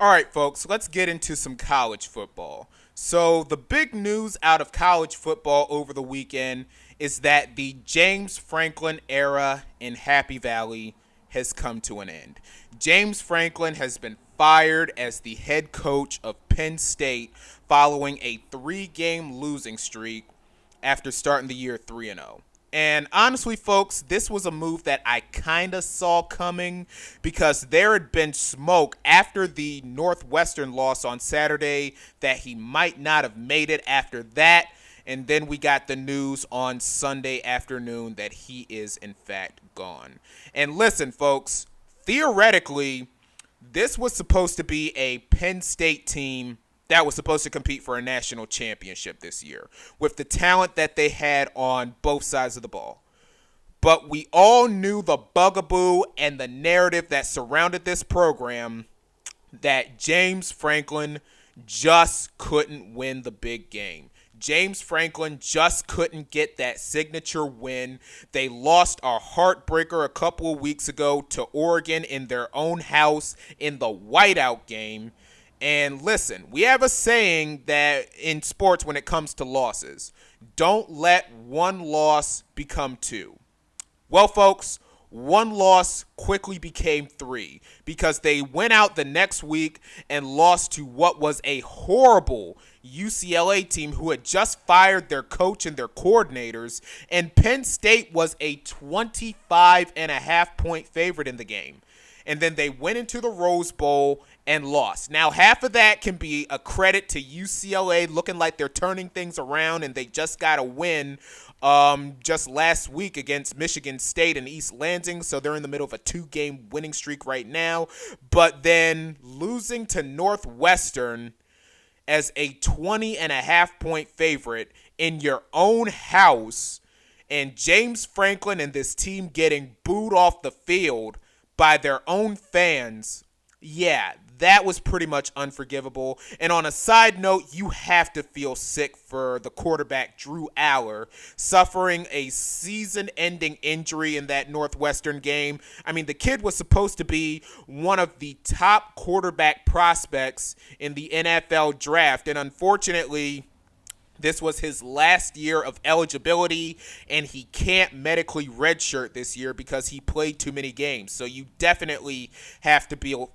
All right, folks, let's get into some college football. So, the big news out of college football over the weekend is that the James Franklin era in Happy Valley has come to an end. James Franklin has been fired as the head coach of Penn State following a 3-game losing streak after starting the year 3-0. And honestly, folks, this was a move that I kind of saw coming because there had been smoke after the Northwestern loss on Saturday that he might not have made it after that. And then we got the news on Sunday afternoon that he is, in fact, gone. And listen, folks, theoretically, this was supposed to be a Penn State team that was supposed to compete for a national championship this year with the talent that they had on both sides of the ball. But we all knew the bugaboo and the narrative that surrounded this program that James Franklin just couldn't win the big game. James Franklin just couldn't get that signature win. They lost a heartbreaker a couple of weeks ago to Oregon in their own house in the whiteout game. And listen, we have a saying that in sports when it comes to losses, don't let one loss become two. Well, folks, one loss quickly became three because they went out the next week and lost to what was a horrible UCLA team who had just fired their coach and their coordinators, and Penn State was a 25.5-point favorite in the game. And then they went into the Rose Bowl and lost. Now, half of that can be a credit to UCLA looking like they're turning things around, and they just got a win just last week against Michigan State and East Lansing, so they're in the middle of a 2-game winning streak right now. But then losing to Northwestern as a 20.5-point favorite in your own house, and James Franklin and this team getting booed off the field by their own fans, yeah, that was pretty much unforgivable. And on a side note, you have to feel sick for the quarterback Drew Aller suffering a season-ending injury in that Northwestern game. I mean, the kid was supposed to be one of the top quarterback prospects in the NFL draft, and unfortunately, this was his last year of eligibility, and he can't medically redshirt this year because he played too many games. So you definitely have to feel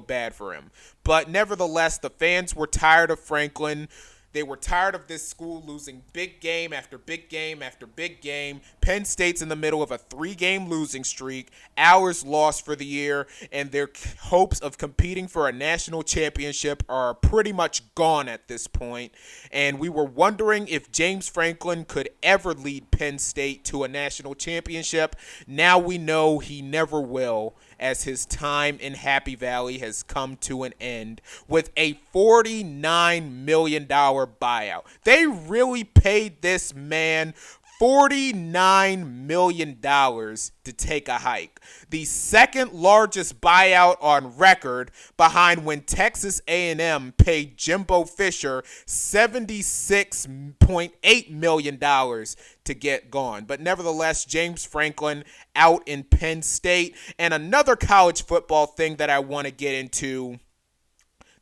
bad for him. But nevertheless, the fans were tired of Franklin. They were tired of this school losing big game after big game after big game. Penn State's in the middle of a 3-game losing streak. Hours lost for the year, and their hopes of competing for a national championship are pretty much gone at this point. And we were wondering if James Franklin could ever lead Penn State to a national championship. Now we know he never will, as his time in Happy Valley has come to an end with a $49 million buyout. They really paid this man $49 million to take a hike. The second largest buyout on record, behind when Texas A&M paid Jimbo Fisher $76.8 million to get gone. But nevertheless, James Franklin out in Penn State. And another college football thing that I want to get into,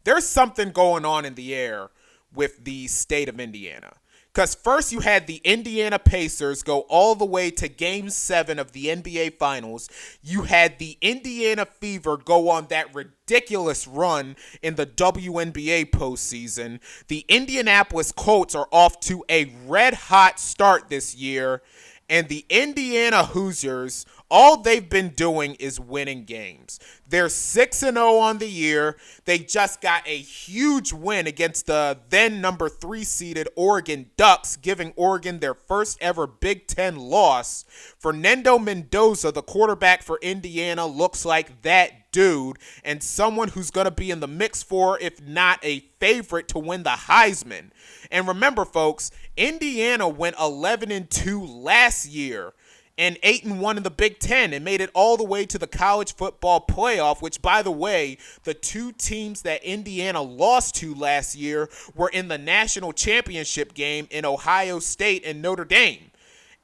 there's something going on in the air with the state of Indiana. Because first you had the Indiana Pacers go all the way to Game 7 of the NBA Finals. You had the Indiana Fever go on that ridiculous run in the WNBA postseason. The Indianapolis Colts are off to a red-hot start this year. And the Indiana Hoosiers, all they've been doing is winning games. They're 6-0 on the year. They just got a huge win against the then number 3 seeded Oregon Ducks, giving Oregon their first ever Big Ten loss. Fernando Mendoza, the quarterback for Indiana, looks like that dude and someone who's going to be in the mix for, if not a favorite, to win the Heisman. And remember, folks, Indiana went 11-2 last year and 8-1 in the Big Ten and made it all the way to the college football playoff, which, by the way, the two teams that Indiana lost to last year were in the national championship game in Ohio State and Notre Dame.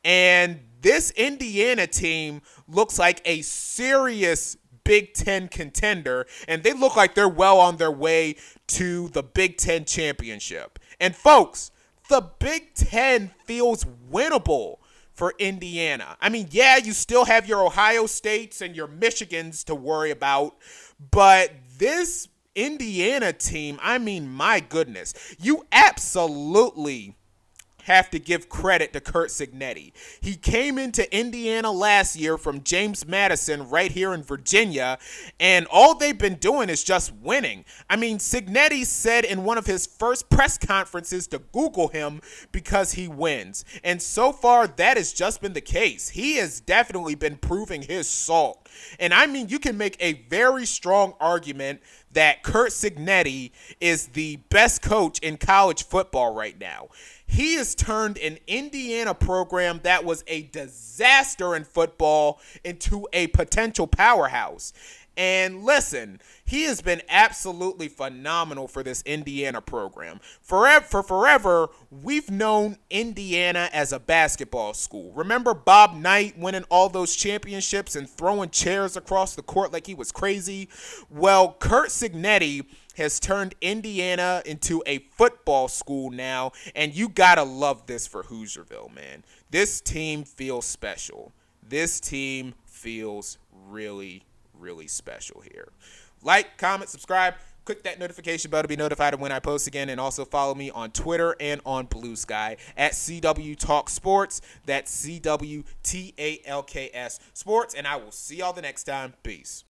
And this Indiana team looks like a serious Big Ten contender, and they look like they're well on their way to the Big Ten championship. And folks, the Big Ten feels winnable for Indiana. I mean, yeah, you still have your Ohio States and your Michigans to worry about, but this Indiana team, I mean, my goodness, you absolutely have to give credit to Curt Cignetti. He came into Indiana last year from James Madison right here in Virginia, and all they've been doing is just winning. I mean, Cignetti said in one of his first press conferences to Google him because he wins. And so far, that has just been the case. He has definitely been proving his salt. And I mean, you can make a very strong argument that Curt Cignetti is the best coach in college football right now. He has turned an Indiana program that was a disaster in football into a potential powerhouse. And listen, he has been absolutely phenomenal for this Indiana program. Forever, we've known Indiana as a basketball school. Remember Bob Knight winning all those championships and throwing chairs across the court like he was crazy? Well, Curt Cignetti has turned Indiana into a football school now, and you gotta love this for Hoosierville, man. This team feels special. This team feels really, really special here. Like, comment, subscribe, click that notification bell to be notified of when I post again, and also follow me on Twitter and on Bluesky at CW Talk Sports. That's CWTALKS Sports, and I will see y'all the next time. Peace.